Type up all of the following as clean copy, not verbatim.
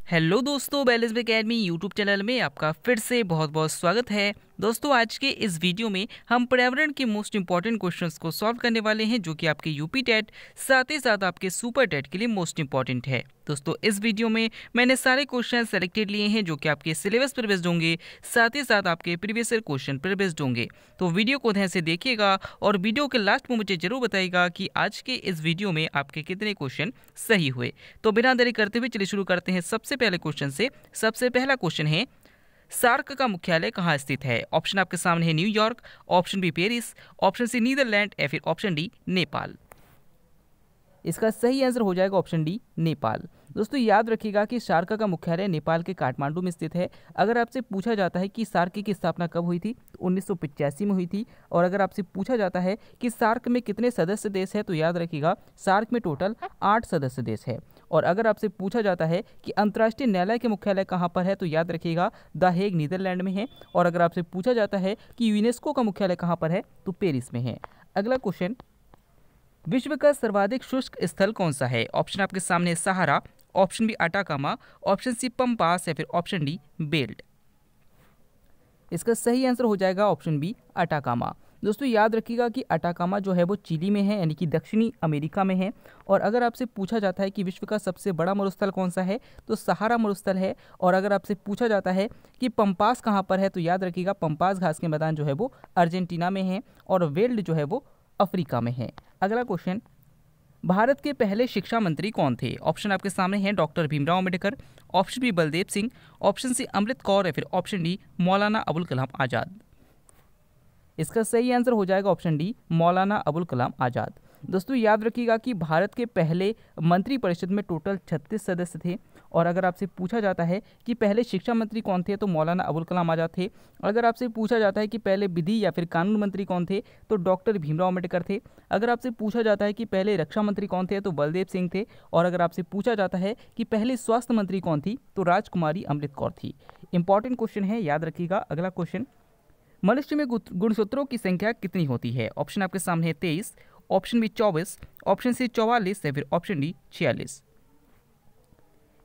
Hello दोस्तों, balance academy YouTube channel में आपका फिर से बहुत बहुत स्वागत है। दोस्तों, आज के इस वीडियो में हम पर्यावरण के मोस्ट इंपॉर्टेंट क्वेश्चंस को सॉल्व करने वाले हैं, जो कि आपके यूपी टेट साथ ही साथ आपके सुपर टेट के लिए मोस्ट इंपॉर्टेंट है। दोस्तों, इस वीडियो में मैंने सारे क्वेश्चन सेलेक्टेड लिए हैं जो कि आपके सिलेबस पर बेस्ड होंगे, साथ ही साथ आपके प्रीवियस ईयर क्वेश्चन पर बेस्ड होंगे। तो वीडियो को ध्यान से देखिएगा और वीडियो के लास्ट में मुझे जरूर बताइएगा कि आज के इस वीडियो में आपके कितने क्वेश्चन सही हुए। तो बिना देरी करते हुए चलिए शुरू करते हैं सबसे पहले क्वेश्चन से। सबसे पहला क्वेश्चन है, सार्क का मुख्यालय कहाँ स्थित है? ऑप्शन आपके सामने है New York, option B Paris, option C Netherland या फिर ऑप्शन डी नेपाल। इसका सही आंसर हो जाएगा ऑप्शन डी नेपाल। दोस्तों, याद रखिएगा कि सार्क का मुख्यालय नेपाल के काठमांडू में स्थित है। अगर आपसे पूछा जाता है कि सार्क की स्थापना कब हुई थी, तो 1985 में हुई थी। और अगर आपसे पूछा जाता है कि सार्क में कितने सदस्य देश है, तो याद रखिएगा सार्क में टोटल 8 सदस्य देश है। और अगर आपसे पूछा जाता है कि अंतर्राष्ट्रीय न्यायालय के मुख्यालय कहाँ पर है, तो याद रखिएगा द हेग नीदरलैंड में है। और अगर आपसे पूछा जाता है कि यूनेस्को का मुख्यालय कहाँ पर है, तो पेरिस में है। अगला क्वेश्चन, विश्व का सर्वाधिक शुष्क स्थल कौन सा है? ऑप्शन आपके सामने है Sahara, option B Atacama, option C Pampas या फिर ऑप्शन डी बेल्ट। इसका सही आंसर हो जाएगा ऑप्शन बी अटाकामा। दोस्तों, याद रखिएगा कि अटाकामा जो है वो चिली में है, यानी कि दक्षिणी अमेरिका में है। और अगर आपसे पूछा जाता है कि विश्व का सबसे बड़ा मरुस्थल कौन सा है, तो सहारा मरुस्थल है। और अगर आपसे पूछा जाता है कि पंपास कहाँ पर है, तो याद रखिएगा पंपास घास के मैदान जो है वो अर्जेंटीना में है और वेल्ड जो है वो अफ्रीका में है। अगला क्वेश्चन, भारत के पहले शिक्षा मंत्री कौन थे? ऑप्शन आपके सामने हैं doctor Bhimrao Ambedkar, option B Baldev Singh, option C Amrit Kaur या फिर ऑप्शन डी मौलाना अबुल कलाम आज़ाद। इसका सही आंसर हो जाएगा ऑप्शन डी मौलाना अबुल कलाम आज़ाद। दोस्तों, याद रखिएगा कि भारत के पहले मंत्रिपरिषद में टोटल 36 सदस्य थे। और अगर आपसे पूछा जाता है कि पहले शिक्षा मंत्री कौन थे, तो मौलाना अबुल कलाम आज़ाद थे। अगर आपसे पूछा जाता है कि पहले विधि या फिर कानून मंत्री कौन थे, तो डॉक्टर भीमराव अम्बेडकर थे। अगर आपसे पूछा जाता है कि पहले रक्षा मंत्री कौन थे, तो बलदेव सिंह थे। और अगर आपसे पूछा जाता है कि पहले स्वास्थ्य मंत्री कौन थी, तो राजकुमारी अमृत कौर थी। इंपॉर्टेंट क्वेश्चन है, याद रखिएगा। अगला क्वेश्चन, मनुष्य में गुणसूत्रों की संख्या कितनी होती है? ऑप्शन आपके सामने है 23, ऑप्शन बी 24, ऑप्शन सी 44 या फिर ऑप्शन डी 46।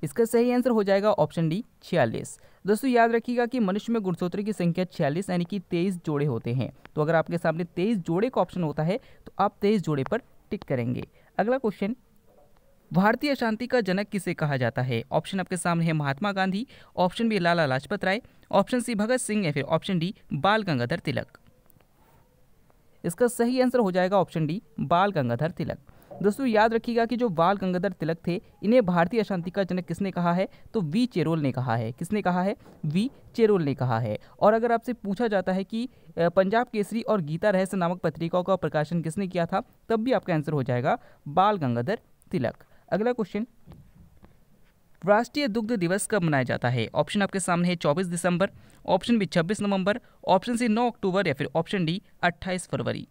इसका सही आंसर हो जाएगा ऑप्शन डी 46। दोस्तों, याद रखिएगा कि मनुष्य में गुणसूत्रों की संख्या 46 यानी कि 23 जोड़े होते हैं। तो अगर आपके सामने 23 जोड़े का ऑप्शन होता है, तो आप 23 जोड़े पर टिक करेंगे। अगला क्वेश्चन, भारतीय शांति का जनक किसे कहा जाता है? ऑप्शन आपके सामने है Mahatma Gandhi, option B Lala Lajpat Rai, option C Bhagat Singh या फिर ऑप्शन डी बाल गंगाधर तिलक। इसका सही आंसर हो जाएगा ऑप्शन डी बाल गंगाधर तिलक। दोस्तों, याद रखिएगा कि जो बाल गंगाधर तिलक थे, इन्हें भारतीय शांति का जनक किसने कहा है, तो वी चेरोल ने कहा है। किसने कहा है? वी चेरोल ने कहा है। और अगर आपसे पूछा जाता है कि पंजाब केसरी और गीता रहस्य नामक पत्रिकाओं का प्रकाशन किसने किया था, तब भी आपका आंसर हो जाएगा बाल गंगाधर तिलक। अगला क्वेश्चन, राष्ट्रीय दुग्ध दिवस कब मनाया जाता है? ऑप्शन आपके सामने है 24 दिसंबर, ऑप्शन बी 26 नवंबर, ऑप्शन सी 9 अक्टूबर या फिर ऑप्शन डी 28 फरवरी।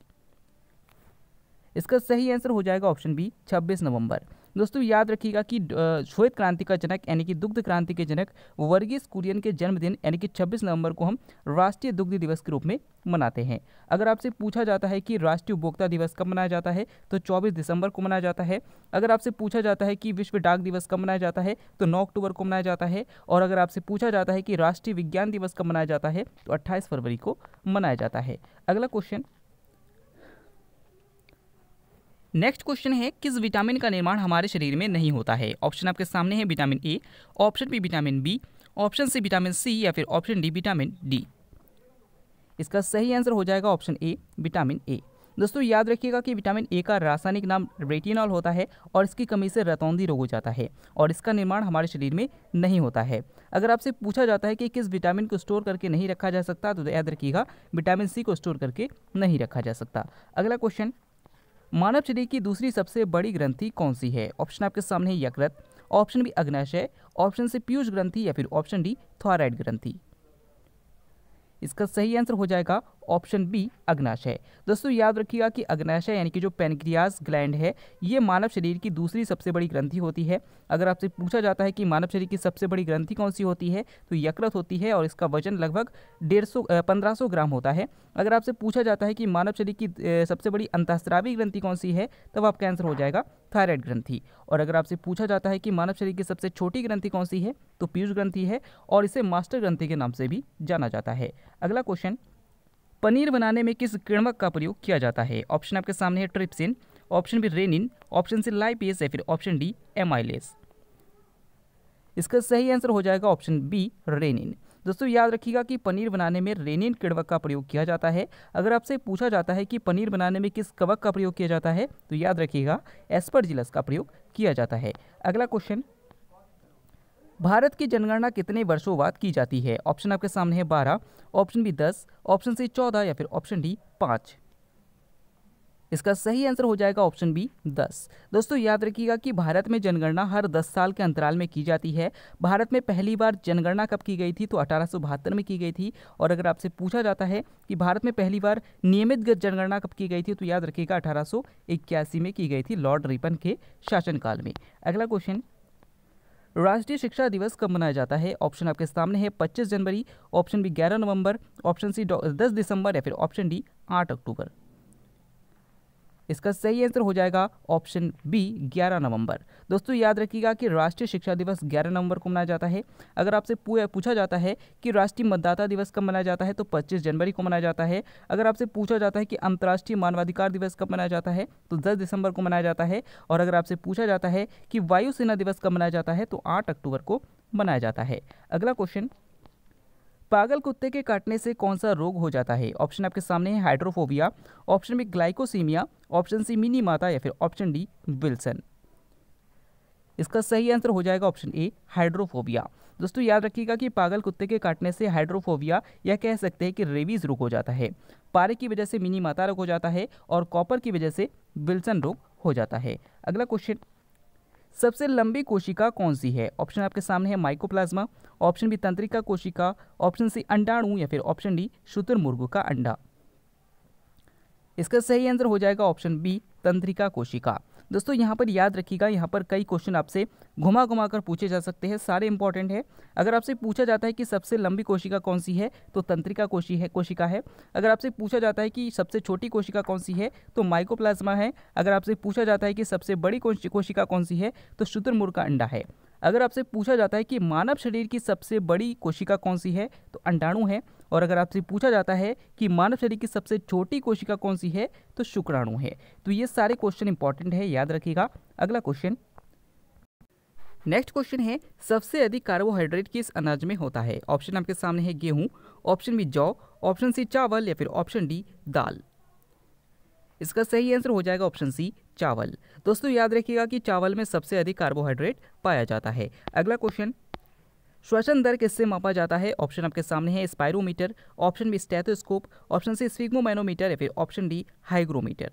इसका सही आंसर हो जाएगा ऑप्शन बी 26 नवंबर। दोस्तों, याद रखिएगा कि श्वेत क्रांति का जनक यानी कि दुग्ध क्रांति के जनक वर्गीस कुरियन के जन्मदिन यानी कि 26 नवंबर को हम राष्ट्रीय दुग्ध दिवस के रूप में मनाते हैं। अगर आपसे पूछा जाता है कि राष्ट्रीय उपभोक्ता दिवस कब मनाया जाता है, तो 24 दिसंबर को मनाया जाता है। अगर आपसे पूछा जाता है कि विश्व डाक दिवस कब मनाया जाता है, तो 9 अक्टूबर को मनाया जाता है। और अगर आपसे पूछा जाता है कि राष्ट्रीय विज्ञान दिवस कब मनाया जाता है, तो 28 फरवरी को मनाया जाता है। अगला क्वेश्चन, नेक्स्ट क्वेश्चन है, किस विटामिन का निर्माण हमारे शरीर में नहीं होता है? ऑप्शन आपके सामने है vitamin A, option B vitamin B, option C vitamin C या फिर ऑप्शन डी विटामिन डी। इसका सही आंसर हो जाएगा ऑप्शन ए विटामिन ए। दोस्तों, याद रखिएगा कि विटामिन ए का रासायनिक नाम रेटिनॉल होता है और इसकी कमी से रतौंधी रोग हो जाता है और इसका निर्माण हमारे शरीर में नहीं होता है। अगर आपसे पूछा जाता है कि किस विटामिन को स्टोर करके नहीं रखा जा सकता, तो याद रखिएगा विटामिन सी को स्टोर करके नहीं रखा जा सकता। अगला क्वेश्चन, मानव शरीर की दूसरी सबसे बड़ी ग्रंथि कौन सी है? ऑप्शन आपके सामने है यकृत, ऑप्शन बी अग्नाशय, ऑप्शन सी पीयूष ग्रंथि या फिर ऑप्शन डी थायराइड ग्रंथि। इसका सही आंसर हो जाएगा ऑप्शन बी अग्नाशय। दोस्तों, याद रखिएगा कि अग्नाशय यानी कि जो पैनक्रियाज ग्लैंड है, ये मानव शरीर की दूसरी सबसे बड़ी ग्रंथि होती है। अगर आपसे पूछा जाता है कि मानव शरीर की सबसे बड़ी ग्रंथि कौन सी होती है, तो यकृत होती है और इसका वजन लगभग 1500 ग्राम होता है। अगर आपसे पूछा जाता है कि मानव शरीर की सबसे बड़ी अंतःस्रावी ग्रंथि कौन सी है, तब आपका आंसर हो जाएगा थायराइड ग्रंथि। और अगर आपसे पूछा जाता है कि मानव शरीर की सबसे छोटी ग्रंथि कौन सी है, तो पीयूष ग्रंथि है और इसे मास्टर ग्रंथि के नाम से भी जाना जाता है। अगला क्वेश्चन, पनीर बनाने में किस किण्वक का प्रयोग किया जाता है? ऑप्शन आपके सामने है trypsin, option B rennin, option C lipase या फिर ऑप्शन डी एमाइलेज। इसका सही आंसर हो जाएगा ऑप्शन बी रेनिन। दोस्तों याद रखिएगा कि पनीर बनाने में रेनिन किण्वक का प्रयोग किया जाता है। अगर आपसे पूछा जाता है कि पनीर बनाने में किस कवक का प्रयोग किया जाता है, तो याद रखिएगा एस्परजिलस का प्रयोग किया जाता है। अगला क्वेश्चन, भारत की जनगणना कितने वर्षों बाद की जाती है? ऑप्शन आपके सामने है 12, ऑप्शन बी 10, ऑप्शन सी 14 या फिर ऑप्शन डी 5। इसका सही आंसर हो जाएगा ऑप्शन बी 10। दोस्तों याद रखिएगा कि भारत में जनगणना हर 10 साल के अंतराल में की जाती है। भारत में पहली बार जनगणना कब की गई थी, तो 1872 में की गई थी। और अगर आपसे पूछा जाता है कि भारत में पहली बार नियमित जनगणना कब की गई थी, तो याद रखिएगा 1881 में की गई थी, लॉर्ड रिपन के शासनकाल में। अगला क्वेश्चन, राष्ट्रीय शिक्षा दिवस कब मनाया जाता है? ऑप्शन आपके सामने है 25 जनवरी, ऑप्शन बी 11 नवंबर, ऑप्शन सी 10 दिसंबर या फिर ऑप्शन डी 8 अक्टूबर। इसका सही आंसर हो जाएगा ऑप्शन बी 11 नवंबर। दोस्तों याद रखिएगा कि राष्ट्रीय शिक्षा दिवस 11 नवंबर को मनाया जाता है। अगर आपसे पूछा जाता है कि राष्ट्रीय मतदाता दिवस कब मनाया जाता है, तो 25 जनवरी को मनाया जाता है। अगर आपसे पूछा जाता है कि अंतर्राष्ट्रीय मानवाधिकार दिवस कब मनाया जाता है, तो 10 दिसंबर को मनाया जाता है। और अगर आपसे पूछा जाता है कि वायुसेना दिवस कब मनाया जाता है, तो 8 अक्टूबर को मनाया जाता है। अगला क्वेश्चन, पागल कुत्ते के काटने से कौन सा रोग हो जाता है? ऑप्शन आपके सामने है hydrophobia, option B glycosemia, option C Minamata या फिर ऑप्शन डी विल्सन। इसका सही आंसर हो जाएगा ऑप्शन ए हाइड्रोफोबिया। दोस्तों याद रखिएगा कि पागल कुत्ते के काटने से हाइड्रोफोबिया या कह सकते हैं कि रेबीज रोग हो जाता है, पारे की वजह से मिनी माता रोग हो जाता है और कॉपर की वजह से विल्सन रोग हो जाता है। अगला क्वेश्चन, सबसे लंबी कोशिका कौन सी है? ऑप्शन आपके सामने है माइकोप्लाज्मा, ऑप्शन बी तंत्रिका कोशिका, ऑप्शन सी अंडाणु या फिर ऑप्शन डी शुतुरमुर्ग का अंडा। इसका सही आंसर हो जाएगा ऑप्शन बी तंत्रिका कोशिका। दोस्तों यहाँ पर याद रखिएगा, यहाँ पर कई क्वेश्चन आपसे घुमा घुमा कर पूछे जा सकते हैं, सारे इंपॉर्टेंट है। अगर आपसे पूछा जाता है कि सबसे लंबी कोशिका कौन सी है, तो तंत्रिका कोशिका है। अगर आपसे पूछा जाता है कि सबसे छोटी कोशिका कौन सी है, तो माइकोप्लाज्मा है। अगर आपसे पूछा जाता है कि सबसे बड़ी कोशिका कौन सी है, तो शुतुरमुर्ग का अंडा है। अगर आपसे पूछा जाता है कि मानव शरीर की सबसे बड़ी कोशिका कौन सी है, तो अंडाणु है। और अगर आपसे पूछा जाता है कि मानव शरीर की सबसे छोटी कोशिका कौन सी है, तो शुक्राणु है। तो ये सारे क्वेश्चन इंपॉर्टेंट है, याद रखिएगा। अगला क्वेश्चन, नेक्स्ट क्वेश्चन है, सबसे अधिक कार्बोहाइड्रेट किस अनाज में होता है? ऑप्शन आपके सामने है गेहूं, ऑप्शन बी जौ, ऑप्शन सी चावल या फिर ऑप्शन डी दाल। इसका सही आंसर हो जाएगा ऑप्शन सी चावल। दोस्तों याद रखिएगा कि चावल में सबसे अधिक कार्बोहाइड्रेट पाया जाता है। अगला क्वेश्चन, श्वसन दर किससे मापा जाता है? ऑप्शन आपके सामने है spirometer, option B stethoscope, option C sphygmomanometer या फिर ऑप्शन डी हाइग्रोमीटर।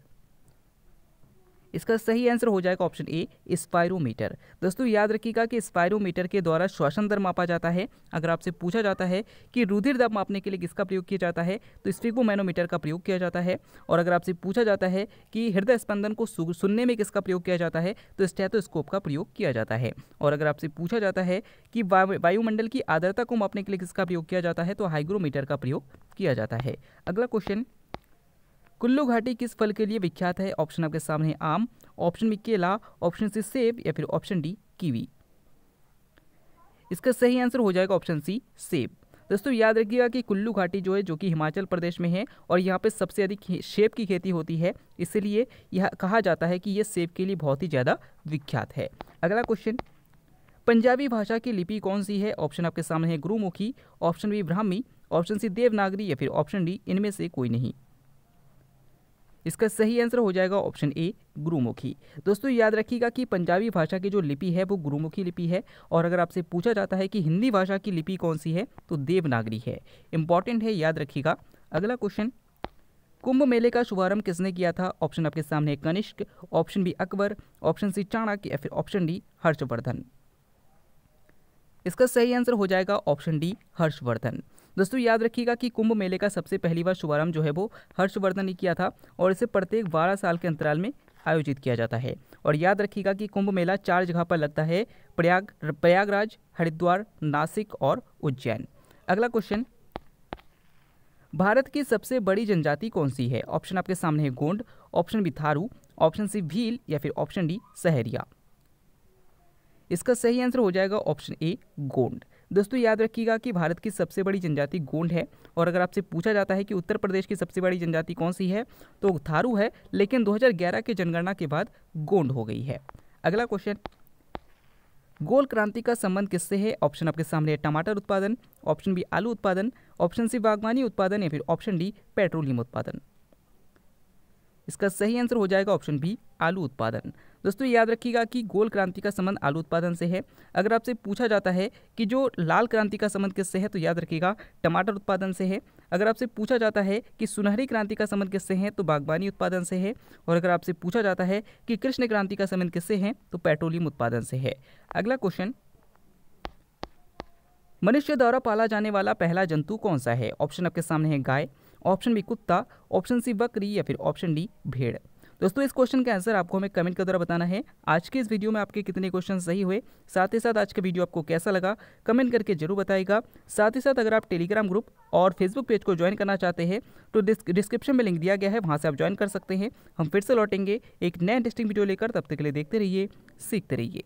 इसका सही आंसर हो जाएगा ऑप्शन ए स्पायरोमीटर। दोस्तों याद रखिएगा कि स्पायरोमीटर के द्वारा श्वसन दर मापा जाता है। अगर आपसे पूछा जाता है कि रुधिर दबाव मापने के लिए किसका प्रयोग किया जाता है, तो स्फिग्मोमैनोमीटर का प्रयोग किया जाता है। और अगर आपसे पूछा जाता है कि हृदय स्पंदन को सुनने में किसका प्रयोग किया जाता है, तो स्टेथोस्कोप का प्रयोग किया जाता है। और अगर आपसे पूछा जाता है कि वायुमंडल की आर्द्रता को मापने के लिए किसका प्रयोग किया जाता है, तो हाइग्रोमीटर का प्रयोग किया जाता है। अगला क्वेश्चन, कुल्लू घाटी किस फल के लिए विख्यात है? ऑप्शन आपके सामने है आम, ऑप्शन बी केला, ऑप्शन सी सेब या फिर ऑप्शन डी कीवी। इसका सही आंसर हो जाएगा ऑप्शन सी सेब। दोस्तों याद रखिएगा कि कुल्लू घाटी जो है, जो कि हिमाचल प्रदेश में है और यहाँ पे सबसे अधिक सेब की खेती होती है, इसलिए यह कहा जाता है कि यह सेब के लिए बहुत ही ज़्यादा विख्यात है। अगला क्वेश्चन, पंजाबी भाषा की लिपि कौन सी है? ऑप्शन आपके सामने है Gurmukhi, option B Brahmi, option C Devanagari या फिर ऑप्शन डी इनमें से कोई नहीं। इसका सही आंसर हो जाएगा ऑप्शन ए गुरुमुखी। दोस्तों याद रखिएगा कि पंजाबी भाषा की जो लिपि है वो गुरुमुखी लिपि है। और अगर आपसे पूछा जाता है कि हिंदी भाषा की लिपि कौन सी है, तो देवनागरी है। इंपॉर्टेंट है, याद रखिएगा। अगला क्वेश्चन, कुंभ मेले का शुभारंभ किसने किया था? ऑप्शन आपके सामने है Kanishka, option B Akbar, option C Chanakya या फिर ऑप्शन डी हर्षवर्धन। इसका सही आंसर हो जाएगा ऑप्शन डी हर्षवर्धन। दोस्तों याद रखिएगा कि कुंभ मेले का सबसे पहली बार शुभारंभ जो है वो हर्षवर्धन ने किया था और इसे प्रत्येक 12 साल के अंतराल में आयोजित किया जाता है। और याद रखिएगा कि कुंभ मेला 4 जगह पर लगता है, प्रयागराज, हरिद्वार, नासिक और उज्जैन। अगला क्वेश्चन, भारत की सबसे बड़ी जनजाति कौन सी है? ऑप्शन आपके सामने है Gond, option B Tharu, option C Bhil या फिर ऑप्शन डी सहरिया। इसका सही आंसर हो जाएगा ऑप्शन ए गोंड। दोस्तों याद रखिएगा कि भारत की सबसे बड़ी जनजाति गोंड है, और अगर आपसे पूछा जाता है कि उत्तर प्रदेश की सबसे बड़ी जनजाति कौन सी है तो थारू है, लेकिन 2011 की जनगणना के बाद गोंड हो गई है। अगला क्वेश्चन, गोल क्रांति का संबंध किससे है? ऑप्शन आपके सामने है टमाटर उत्पादन, ऑप्शन बी आलू उत्पादन, ऑप्शन सी बागवानी उत्पादन या फिर ऑप्शन डी पेट्रोलियम उत्पादन। इसका सही आंसर हो जाएगा ऑप्शन बी आलू उत्पादन। दोस्तों याद रखिएगा कि गोल क्रांति का संबंध आलू उत्पादन से है। अगर आपसे पूछा जाता है कि जो लाल क्रांति का संबंध किससे है तो याद रखिएगा टमाटर उत्पादन से है। अगर आपसे पूछा जाता है कि सुनहरी क्रांति का संबंध किससे है तो बागवानी उत्पादन से है। और अगर आपसे पूछा जाता है कि कृष्ण क्रांति का संबंध किससे है तो पेट्रोलियम उत्पादन से है। अगला क्वेश्चन, मनुष्य द्वारा पाला जाने वाला पहला जंतु कौन सा है? ऑप्शन आपके सामने है गाय, ऑप्शन बी कुत्ता, ऑप्शन सी बकरी या फिर ऑप्शन डी भेड़। दोस्तों इस क्वेश्चन का आंसर आपको हमें कमेंट के द्वारा बताना है। आज के इस वीडियो में आपके कितने क्वेश्चन सही हुए, साथ ही साथ आज का वीडियो आपको कैसा लगा कमेंट करके जरूर बताइएगा। साथ ही साथ अगर आप टेलीग्राम ग्रुप और फेसबुक पेज को ज्वाइन करना चाहते हैं तो डिस्क्रिप्शन में लिंक दिया गया है, वहाँ से आप ज्वाइन कर सकते हैं। हम फिर से लौटेंगे एक नए इंटरेस्टिंग वीडियो लेकर, तब तक के लिए देखते रहिए, सीखते रहिए।